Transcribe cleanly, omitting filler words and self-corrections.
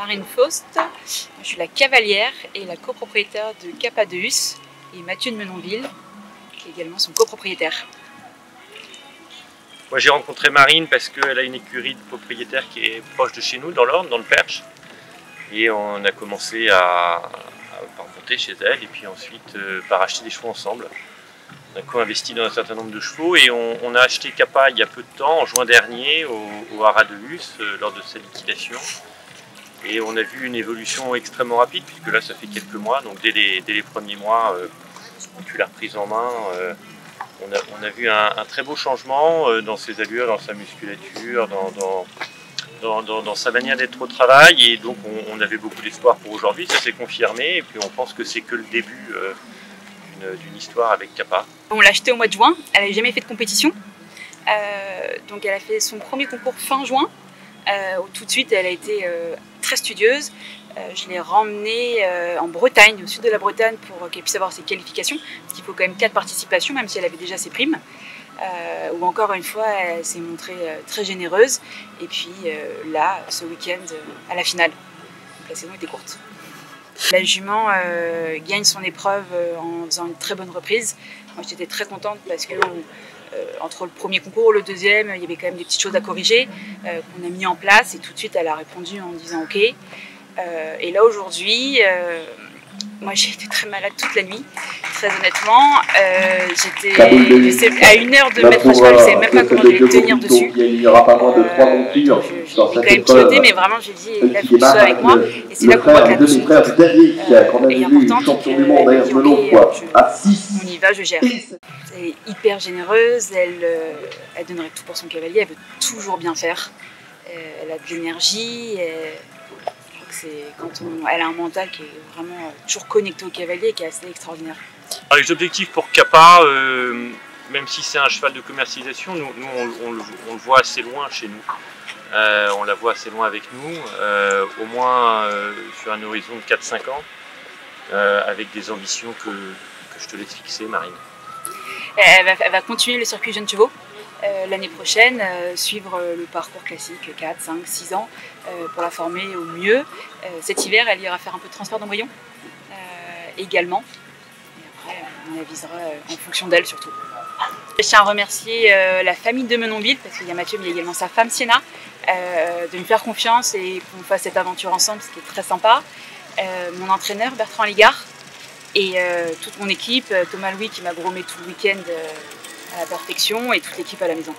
Marine Faust, je suis la cavalière et la copropriétaire de Kappa de Hus et Mathieu de Menonville, qui est également son copropriétaire. Moi j'ai rencontré Marine parce qu'elle a une écurie de propriétaire qui est proche de chez nous, dans l'Orne, dans le Perche. Et on a commencé par monter chez elle et puis ensuite par acheter des chevaux ensemble. On a co-investi dans un certain nombre de chevaux et on a acheté Kappa il y a peu de temps, en juin dernier, au Haras de Hus, lors de sa liquidation. Et on a vu une évolution extrêmement rapide, puisque là ça fait quelques mois, donc dès les premiers mois, depuis la reprise en main, on a vu un très beau changement dans ses allures, dans sa musculature, dans sa manière d'être au travail, et donc on avait beaucoup d'espoir pour aujourd'hui, ça s'est confirmé, et puis on pense que c'est que le début d'une histoire avec Kappa. On l'a acheté au mois de juin, elle n'avait jamais fait de compétition, donc elle a fait son premier concours fin juin, où tout de suite elle a été très studieuse. Je l'ai remmenée en Bretagne, au sud de la Bretagne, pour qu'elle puisse avoir ses qualifications, parce qu'il faut quand même 4 participations, même si elle avait déjà ses primes. Où encore une fois, elle s'est montrée très généreuse. Et puis là, ce week-end, à la finale. Donc, la saison était courte. La jument gagne son épreuve en faisant une très bonne reprise. Moi, j'étais très contente parce que entre le premier concours et le deuxième, il y avait quand même des petites choses à corriger qu'on a mis en place. Et tout de suite, elle a répondu en disant OK. Et là, aujourd'hui, moi j'ai été très malade toute la nuit, très honnêtement. J'étais à 1 heure de mettre à cheval, je ne savais même pas comment je vais tenir dessus. J'ai quand même piloté, mais vraiment j'ai dit, là il faut que tu sois avec moi. Et c'est là qu'on voit que la notion est importante. On y va, je gère. Elle est hyper généreuse, elle donnerait tout pour son cavalier, elle veut toujours bien faire. Elle a de l'énergie. Elle a un mental qui est vraiment toujours connecté au cavalier et qui est assez extraordinaire. Alors, les objectifs pour Kappa, même si c'est un cheval de commercialisation, nous on le voit assez loin chez nous. On la voit assez loin avec nous, au moins sur un horizon de 4-5 ans, avec des ambitions que je te laisse fixer, Marine. Elle va continuer le circuit jeunes chevaux. L'année prochaine, suivre le parcours classique 4, 5, 6 ans pour la former au mieux. Cet hiver, elle ira faire un peu de transfert d'embryon également. Et après, on avisera en fonction d'elle surtout. Je tiens à remercier la famille de Menonville, parce qu'il y a Mathieu, mais il y a également sa femme Sienna, de me faire confiance et qu'on fasse cette aventure ensemble, ce qui est très sympa. Mon entraîneur Bertrand Ligard et toute mon équipe, Thomas Louis qui m'a gromé tout le week-end à la perfection, et toute l'équipe à la maison.